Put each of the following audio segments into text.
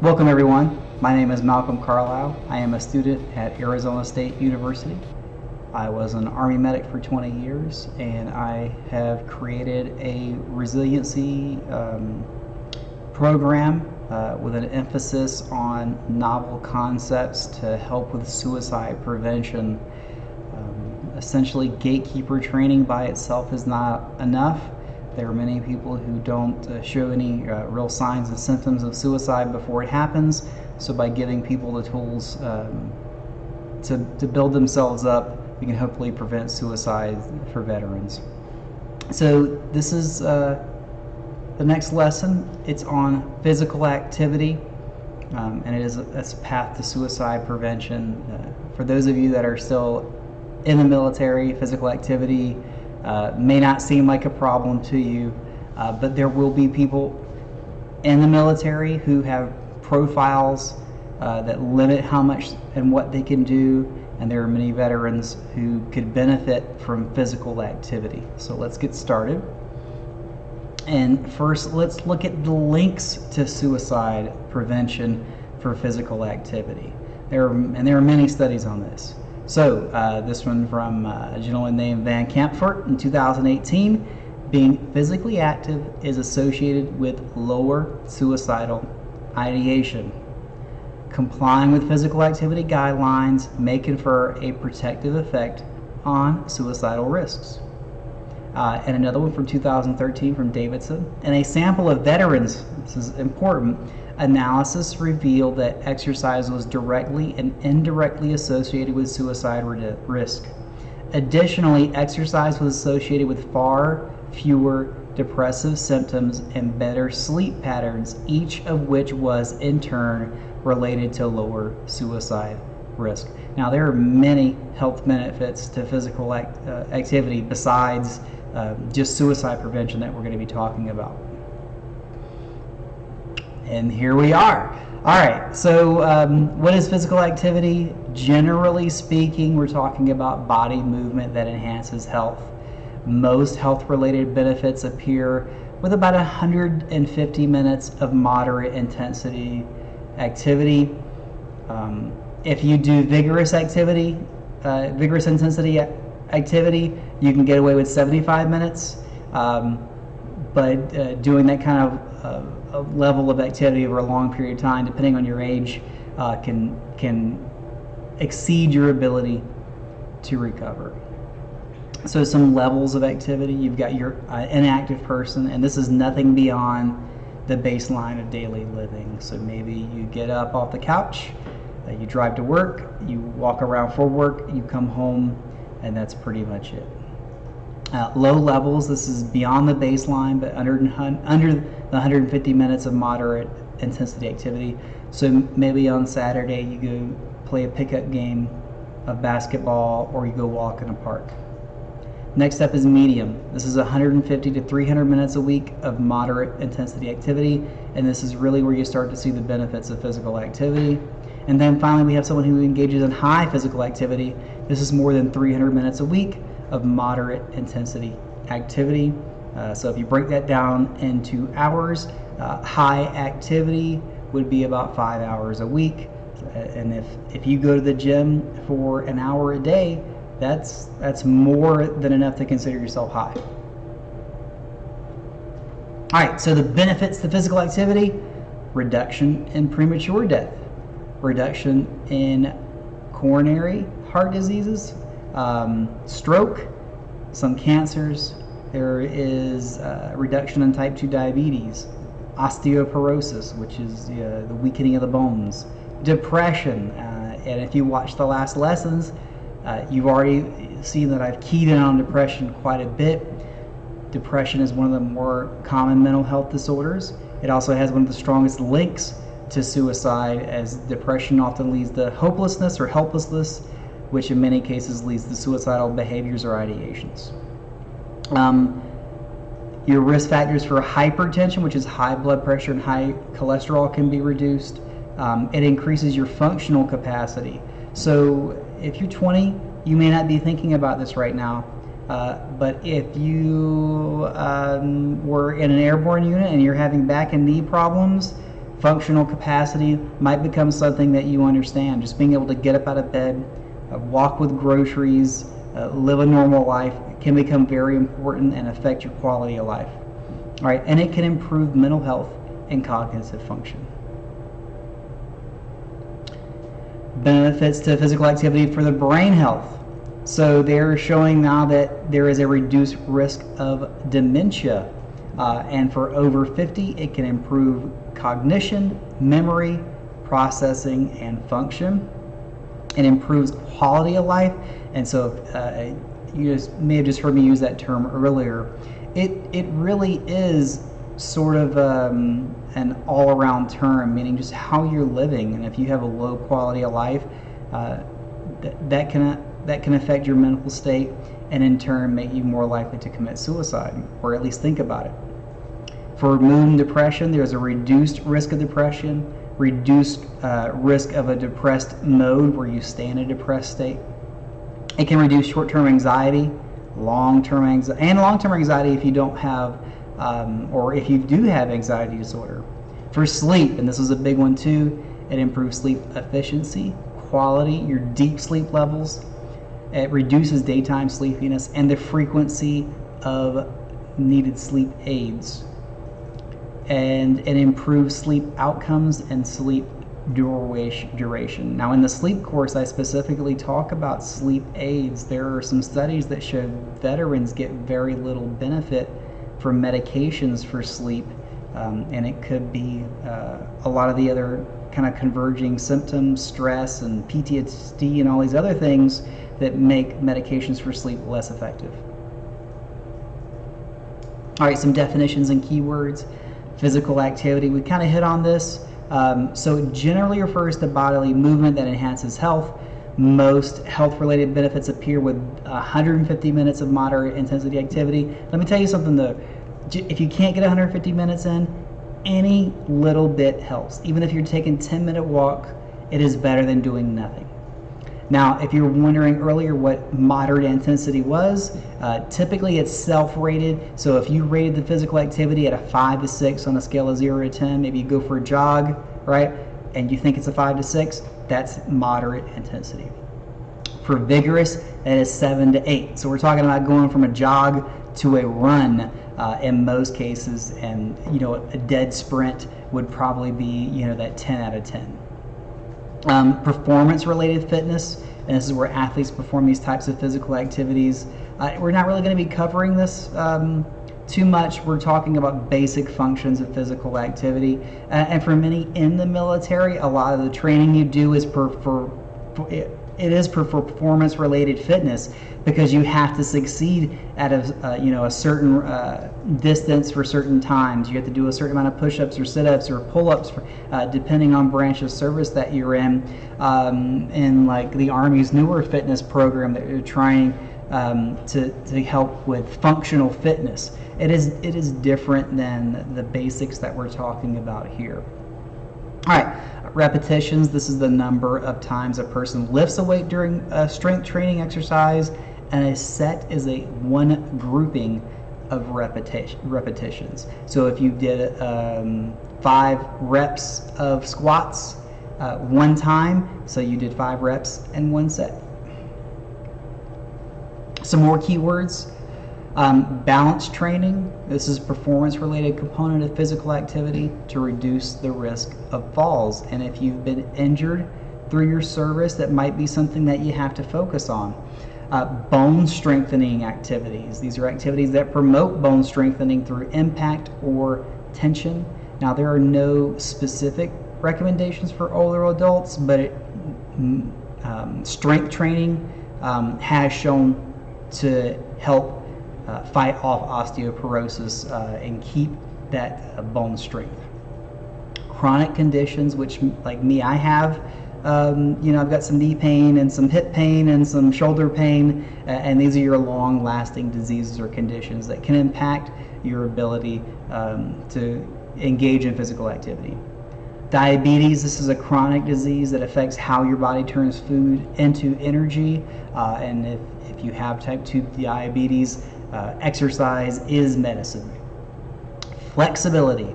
Welcome everyone. My name is Malcolm Carlisle. I am a student at Arizona State University. I was an Army medic for 20 years and I have created a resiliency program with an emphasis on novel concepts to help with suicide prevention. Essentially, gatekeeper training by itself is not enough. There are many people who don't show any real signs and symptoms of suicide before it happens. So by giving people the tools to build themselves up, we can hopefully prevent suicide for veterans. So this is the next lesson. It's on physical activity, and it is a path to suicide prevention. For those of you that are still in the military, physical activity may not seem like a problem to you, but there will be people in the military who have profiles that limit how much and what they can do, and there are many veterans who could benefit from physical activity. So let's get started. And first, let's look at the links to suicide prevention for physical activity. There are many studies on this. So this one from a gentleman named Van Kampfert in 2018, being physically active is associated with lower suicidal ideation. Complying with physical activity guidelines may confer a protective effect on suicidal risks. And another one from 2013 from Davidson. In a sample of veterans, this is important, analysis revealed that exercise was directly and indirectly associated with suicide risk. Additionally, exercise was associated with far fewer depressive symptoms and better sleep patterns, each of which was in turn related to lower suicide risk. Now, there are many health benefits to physical activity besides just suicide prevention that we're going to be talking about. And here we are. All right, so what is physical activity? Generally speaking, we're talking about body movement that enhances health. Most health-related benefits appear with about 150 minutes of moderate intensity activity. If you do vigorous intensity activity, you can get away with 75 minutes. But doing that kind of a level of activity over a long period of time, depending on your age, can exceed your ability to recover. So some levels of activity: you've got your inactive person, and this is nothing beyond the baseline of daily living. So maybe you get up off the couch, you drive to work, you walk around for work, you come home, and that's pretty much it. Low levels, this is beyond the baseline, but under the 150 minutes of moderate intensity activity. So maybe on Saturday you go play a pickup game of basketball, or you go walk in a park. Next up is medium. This is 150 to 300 minutes a week of moderate intensity activity, and this is really where you start to see the benefits of physical activity. And then finally, we have someone who engages in high physical activity. This is more than 300 minutes a week of moderate intensity activity. So if you break that down into hours, high activity would be about 5 hours a week. And if you go to the gym for an hour a day, that's more than enough to consider yourself high. All right, so the benefits to physical activity: reduction in premature death, reduction in coronary heart diseases, stroke, some cancers. There is reduction in type 2 diabetes, osteoporosis, which is the weakening of the bones, depression, and if you watch the last lessons, you've already seen that I've keyed in on depression quite a bit. Depression is one of the more common mental health disorders. It also has one of the strongest links to suicide, as depression often leads to hopelessness or helplessness, which in many cases leads to suicidal behaviors or ideations. Your risk factors for hypertension, which is high blood pressure and high cholesterol, can be reduced. It increases your functional capacity. So if you're 20, you may not be thinking about this right now, but if you were in an airborne unit and you're having back and knee problems, functional capacity might become something that you understand. Just being able to get up out of bed, walk with groceries, live a normal life can become very important and affect your quality of life. All right, and it can improve mental health and cognitive function. Benefits to physical activity for the brain health. So they're showing now that there is a reduced risk of dementia. And for over 50, it can improve cognition, memory, processing, and function. It improves quality of life. And so you may have just heard me use that term earlier. It really is sort of an all-around term, meaning just how you're living. And if you have a low quality of life, that can affect your mental state, and in turn make you more likely to commit suicide, or at least think about it. For mood and depression, there's a reduced risk of depression, reduced risk of a depressed mode where you stay in a depressed state. It can reduce short-term anxiety, long-term anxiety if you don't have, or if you do have anxiety disorder. For sleep, and this is a big one too, it improves sleep efficiency, quality, your deep sleep levels. It reduces daytime sleepiness and the frequency of needed sleep aids. And it improves sleep outcomes and sleep duration. Now in the sleep course, I specifically talk about sleep aids. There are some studies that show veterans get very little benefit from medications for sleep, and it could be a lot of the other kind of converging symptoms, stress and PTSD and all these other things that make medications for sleep less effective. All right, some definitions and keywords. Physical activity, we kind of hit on this. So it generally refers to bodily movement that enhances health. Most health-related benefits appear with 150 minutes of moderate intensity activity. Let me tell you something though. If you can't get 150 minutes in, any little bit helps. Even if you're taking a 10-minute walk, it is better than doing nothing. Now, if you were wondering earlier what moderate intensity was, typically it's self-rated. So if you rated the physical activity at a 5 to 6 on a scale of 0 to 10, maybe you go for a jog, right? And you think it's a 5 to 6, that's moderate intensity. For vigorous, that is 7 to 8. So we're talking about going from a jog to a run in most cases, and a dead sprint would probably be that 10 out of 10. Performance-related fitness, and this is where athletes perform these types of physical activities. We're not really going to be covering this too much. We're talking about basic functions of physical activity, and for many in the military, a lot of the training you do is for performance-related fitness, because you have to succeed at a certain distance for certain times. You have to do a certain amount of push-ups or sit-ups or pull-ups, depending on branch of service that you're in. In like the Army's newer fitness program that you're trying to help with functional fitness, it is different than the basics that we're talking about here. All right. Repetitions, this is the number of times a person lifts a weight during a strength training exercise, and a set is a one grouping of repetitions. So if you did 5 reps of squats one time, so you did 5 reps and 1 set. Some more keywords. Balance training. This is a performance-related component of physical activity to reduce the risk of falls. And if you've been injured through your service, that might be something that you have to focus on. Bone strengthening activities. These are activities that promote bone strengthening through impact or tension. Now, there are no specific recommendations for older adults, but strength training has shown to help fight off osteoporosis and keep that bone strength. Chronic conditions, which like me, I have. I've got some knee pain and some hip pain and some shoulder pain, and these are your long-lasting diseases or conditions that can impact your ability to engage in physical activity. Diabetes, this is a chronic disease that affects how your body turns food into energy, and if you have type 2 diabetes, exercise is medicine. Flexibility.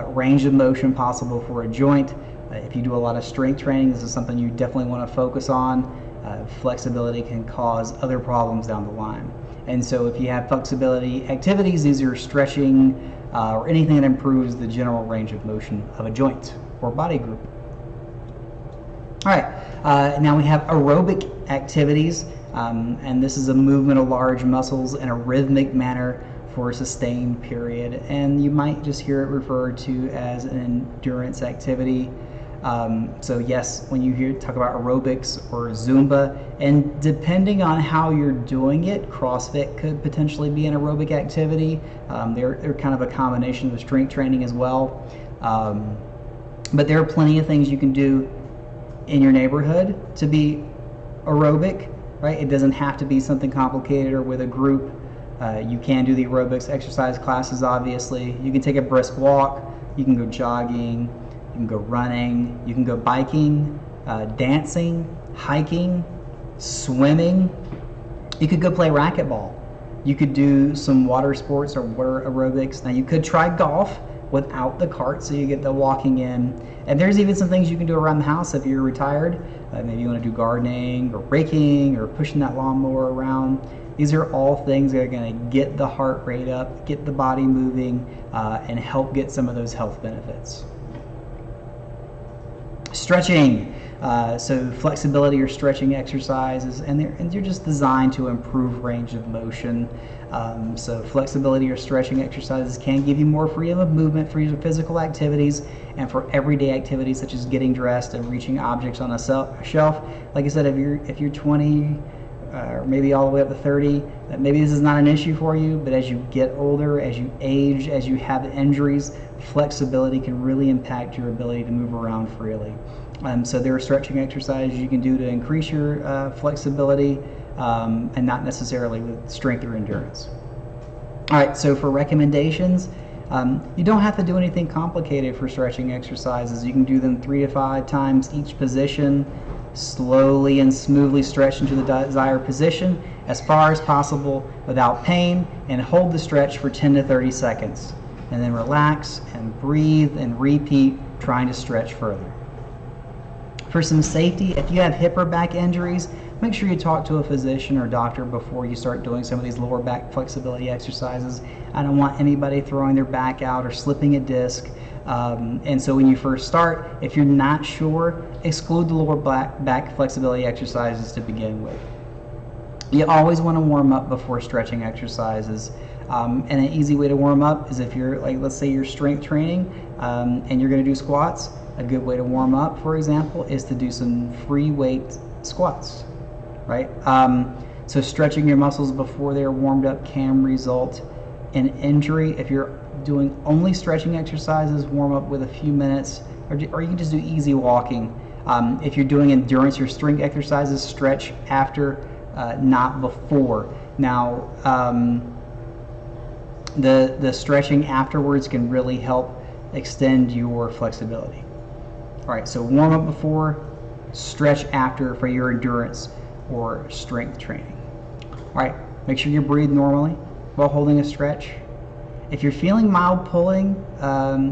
range of motion possible for a joint. If you do a lot of strength training, this is something you definitely want to focus on. Flexibility can cause other problems down the line. And so if you have flexibility activities, these are stretching or anything that improves the general range of motion of a joint or body group. All right, now we have aerobic activities, and this is a movement of large muscles in a rhythmic manner for a sustained period, and you might just hear it referred to as an endurance activity. So yes, when you talk about aerobics or Zumba, and depending on how you're doing it, CrossFit could potentially be an aerobic activity. They're kind of a combination of strength training as well. But there are plenty of things you can do in your neighborhood to be aerobic, right? It doesn't have to be something complicated or with a group. You can do the aerobics exercise classes, obviously. You can take a brisk walk, you can go jogging, you can go running, you can go biking, dancing, hiking, swimming. You could go play racquetball. You could do some water sports or water aerobics. Now you could try golf without the cart, so you get the walking in. And there's even some things you can do around the house if you're retired. Maybe you want to do gardening or raking or pushing that lawnmower around. These are all things that are going to get the heart rate up, get the body moving, and help get some of those health benefits. Stretching. So flexibility or stretching exercises, and they're just designed to improve range of motion. So flexibility or stretching exercises can give you more freedom of movement for your physical activities and for everyday activities such as getting dressed and reaching objects on a shelf. Like I said, if you're 20 or maybe all the way up to 30, maybe this is not an issue for you, but as you get older, as you age, as you have injuries, flexibility can really impact your ability to move around freely. So there are stretching exercises you can do to increase your flexibility, and not necessarily with strength or endurance. All right, so for recommendations, you don't have to do anything complicated for stretching exercises. You can do them 3 to 5 times each position, slowly and smoothly stretch into the desired position as far as possible without pain, and hold the stretch for 10 to 30 seconds. And then relax and breathe and repeat, trying to stretch further. For some safety, if you have hip or back injuries, make sure you talk to a physician or doctor before you start doing some of these lower back flexibility exercises. I don't want anybody throwing their back out or slipping a disc. And so when you first start, if you're not sure, exclude the lower back flexibility exercises to begin with. You always want to warm up before stretching exercises. And an easy way to warm up is if you're, like, let's say you're strength training and you're going to do squats. A good way to warm up, for example, is to do some free weight squats, right? So stretching your muscles before they're warmed up can result in injury. If you're doing only stretching exercises, warm up with a few minutes, or you can just do easy walking. If you're doing endurance or strength exercises, stretch after, not before. Now, the stretching afterwards can really help extend your flexibility. All right, so warm up before, stretch after for your endurance or strength training. All right, make sure you breathe normally while holding a stretch. If you're feeling mild pulling,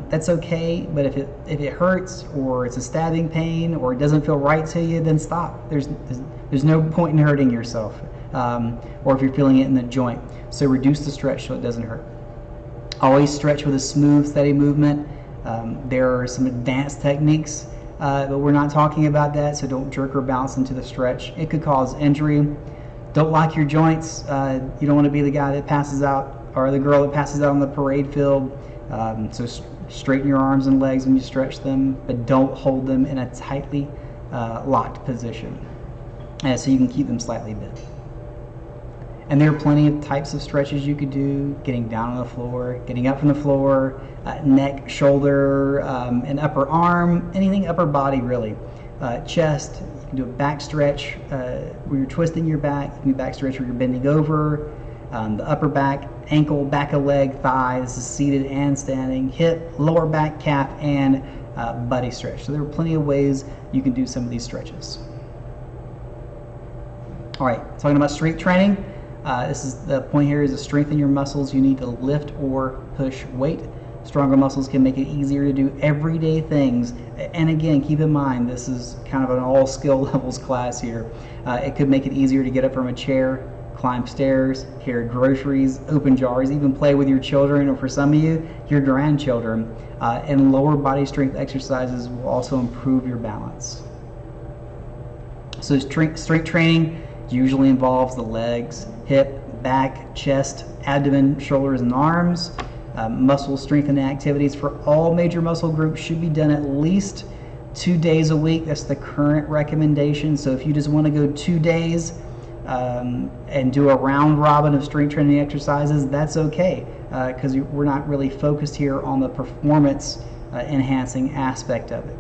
that's okay, but if it hurts or it's a stabbing pain or it doesn't feel right to you, then stop. There's no point in hurting yourself, or if you're feeling it in the joint. So reduce the stretch so it doesn't hurt. Always stretch with a smooth, steady movement. There are some advanced techniques, but we're not talking about that, so don't jerk or bounce into the stretch. It could cause injury. Don't lock your joints. You don't want to be the guy that passes out or the girl that passes out on the parade field. So straighten your arms and legs when you stretch them, but don't hold them in a tightly locked position, so you can keep them slightly bent. And there are plenty of types of stretches you could do: getting down on the floor, getting up from the floor, neck, shoulder, and upper arm, anything upper body really. Chest, you can do a back stretch where you're twisting your back. You can do a back stretch where you're bending over. The upper back, ankle, back of leg, thigh. This is seated and standing. Hip, lower back, calf, and buddy stretch. So there are plenty of ways you can do some of these stretches. All right, talking about strength training. This is the point here is to strengthen your muscles. You need to lift or push weight. Stronger muscles can make it easier to do everyday things. And again, keep in mind, this is kind of an all skill levels class here. It could make it easier to get up from a chair, climb stairs, carry groceries, open jars, even play with your children, or for some of you, your grandchildren. And lower body strength exercises will also improve your balance. So strength training usually involves the legs, hip, back, chest, abdomen, shoulders, and arms. Muscle strengthening activities for all major muscle groups should be done at least 2 days a week. That's the current recommendation. So if you just want to go 2 days and do a round robin of strength training exercises, that's okay, because we're not really focused here on the performance enhancing aspect of it.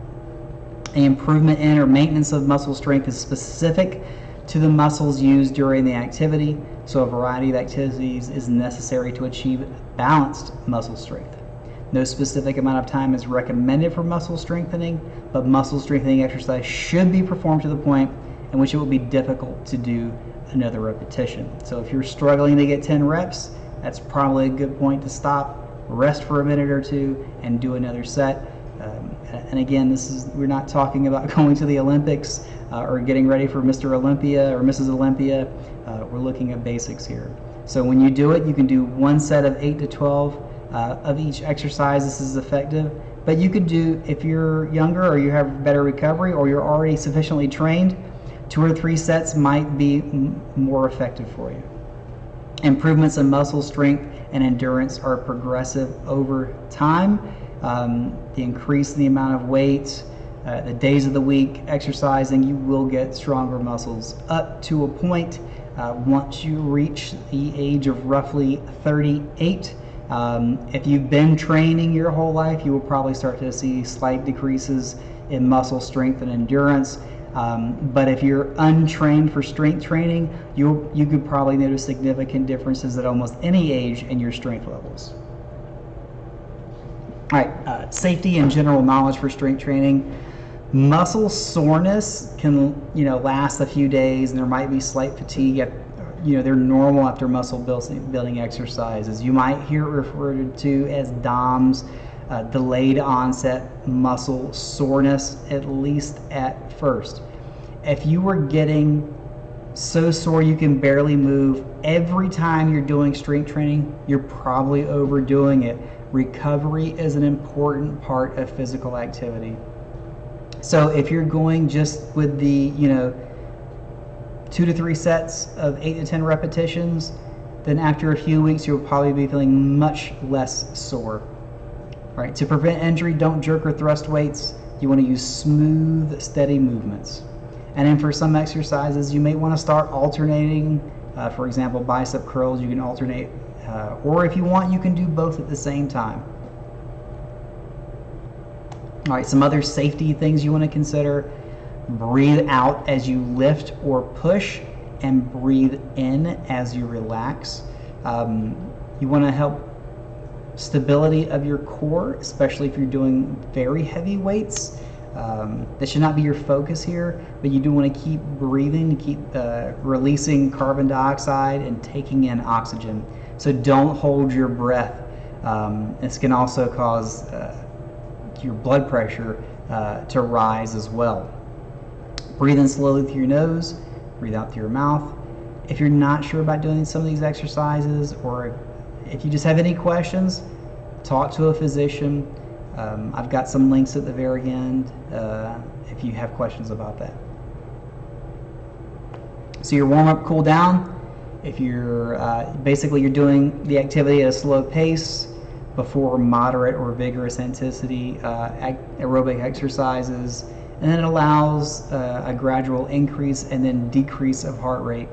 The improvement in or maintenance of muscle strength is specific to the muscles used during the activity, so a variety of activities is necessary to achieve balanced muscle strength. No specific amount of time is recommended for muscle strengthening, but muscle strengthening exercise should be performed to the point in which it will be difficult to do another repetition. So if you're struggling to get 10 reps, that's probably a good point to stop, rest for a minute or two, and do another set. And again, we're not talking about going to the Olympics or getting ready for Mr. Olympia or Mrs. Olympia. We're looking at basics here. So when you do it, you can do one set of 8 to 12 of each exercise. This is effective. But you could do, if you're younger or you have better recovery or you're already sufficiently trained, 2 or 3 sets might be more effective for you. Improvements in muscle strength and endurance are progressive over time. The increase in the amount of weight, the days of the week exercising, you will get stronger muscles up to a point. Once you reach the age of roughly 38, if you've been training your whole life, you will probably start to see slight decreases in muscle strength and endurance. But if you're untrained for strength training, you could probably notice significant differences at almost any age in your strength levels. All right, safety and general knowledge for strength training. Muscle soreness can, last a few days, and there might be slight fatigue. They're normal after muscle building exercises. You might hear it referred to as DOMS, delayed onset muscle soreness, at least at first. If you were getting so sore you can barely move every time you're doing strength training, you're probably overdoing it. Recovery is an important part of physical activity. So if you're going just with the 2 to 3 sets of 8 to 10 repetitions, then after a few weeks you'll probably be feeling much less sore. All right, to prevent injury, don't jerk or thrust weights. You want to use smooth, steady movements. And then for some exercises, you may want to start alternating. For example, bicep curls, you can alternate. Or if you want, you can do both at the same time. All right, some other safety things you want to consider. Breathe out as you lift or push, and breathe in as you relax. You want to help stability of your core, especially if you're doing very heavy weights. That should not be your focus here, but you do want to keep breathing, keep releasing carbon dioxide and taking in oxygen. So don't hold your breath. This can also cause your blood pressure to rise as well. Breathe in slowly through your nose, breathe out through your mouth. If you're not sure about doing some of these exercises, or if you just have any questions, talk to a physician. I've got some links at the very end if you have questions about that. So your warm-up, cool down. If you're basically you're doing the activity at a slow pace before moderate or vigorous intensity aerobic exercises, and then it allows a gradual increase and then decrease of heart rate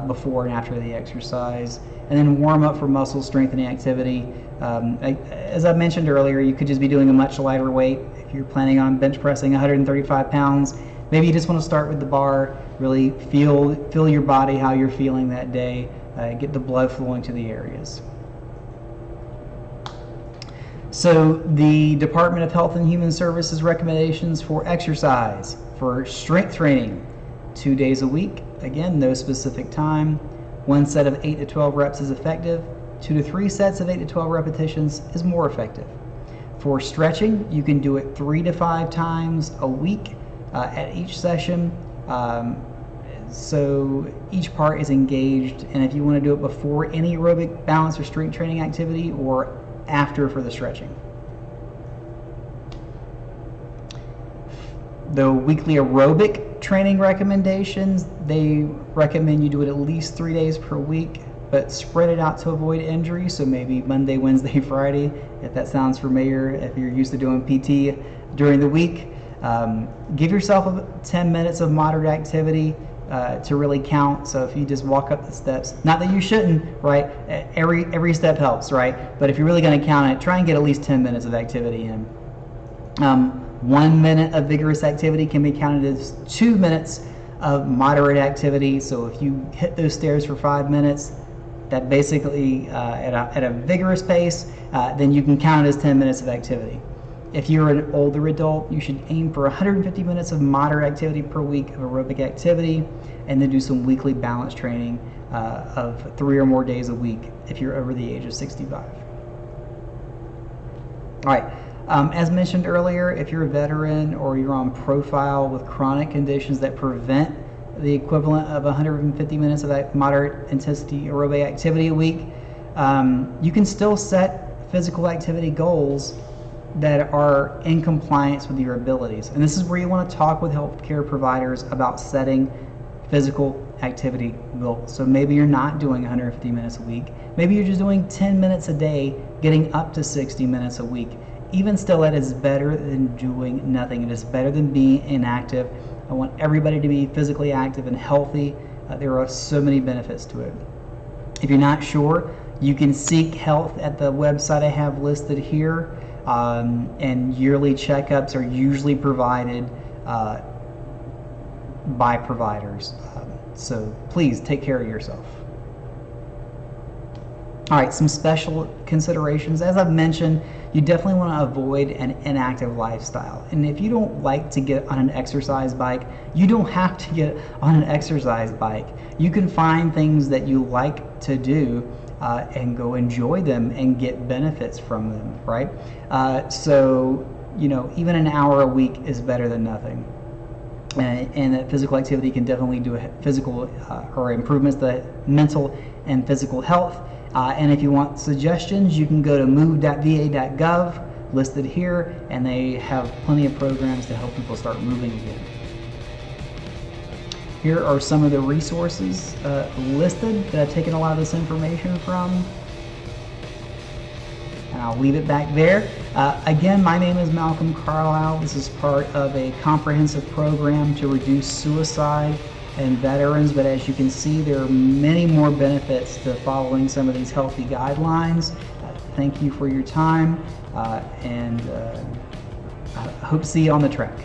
before and after the exercise. And then warm up for muscle strengthening activity. As I mentioned earlier, you could just be doing a much lighter weight. If you're planning on bench pressing 135 pounds, maybe you just want to start with the bar, really feel your body, how you're feeling that day, get the blood flowing to the areas. So the Department of Health and Human Services recommendations for exercise for strength training: 2 days a week, again, no specific time. 1 set of 8 to 12 reps is effective. 2 to 3 sets of 8 to 12 repetitions is more effective. For stretching, you can do it 3 to 5 times a week at each session. So each part is engaged, and if you want to do it before any aerobic, balance, or strength training activity, or after for the stretching. The weekly aerobic training recommendations, they recommend you do it at least 3 days per week, but spread it out to avoid injury. So maybe Monday, Wednesday, Friday, if that sounds familiar, if you're used to doing PT during the week. Give yourself 10 minutes of moderate activity to really count. So if you just walk up the steps, not that you shouldn't, right? Every step helps, right? But if you're really going to count it, try and get at least 10 minutes of activity in. 1 minute of vigorous activity can be counted as 2 minutes of moderate activity. So if you hit those stairs for 5 minutes, that basically at a vigorous pace, then you can count it as 10 minutes of activity. If you're an older adult, you should aim for 150 minutes of moderate activity per week of aerobic activity, and then do some weekly balance training of 3 or more days a week if you're over the age of 65. All right, as mentioned earlier, if you're a veteran or you're on profile with chronic conditions that prevent the equivalent of 150 minutes of that moderate intensity aerobic activity a week, you can still set physical activity goals that are in compliance with your abilities. And this is where you want to talk with healthcare providers about setting physical activity goals. So maybe you're not doing 150 minutes a week. Maybe you're just doing 10 minutes a day, getting up to 60 minutes a week. Even still, that is better than doing nothing. It is better than being inactive. I want everybody to be physically active and healthy. There are so many benefits to it. If you're not sure, you can seek help at the website I have listed here. And yearly checkups are usually provided by providers. So please take care of yourself. All right, some special considerations. As I've mentioned, you definitely want to avoid an inactive lifestyle. And if you don't like to get on an exercise bike, you don't have to get on an exercise bike. You can find things that you like to do and go enjoy them and get benefits from them, right? So, even an hour a week is better than nothing. And that physical activity can definitely do physical or improvements to mental and physical health. And if you want suggestions, you can go to move.va.gov, listed here, and they have plenty of programs to help people start moving again. Here are some of the resources listed that I've taken a lot of this information from. And I'll leave it back there. Again, my name is Malcolm Carlisle. This is part of a comprehensive program to reduce suicide in veterans, but as you can see, there are many more benefits to following some of these healthy guidelines. Thank you for your time, and I hope to see you on the track.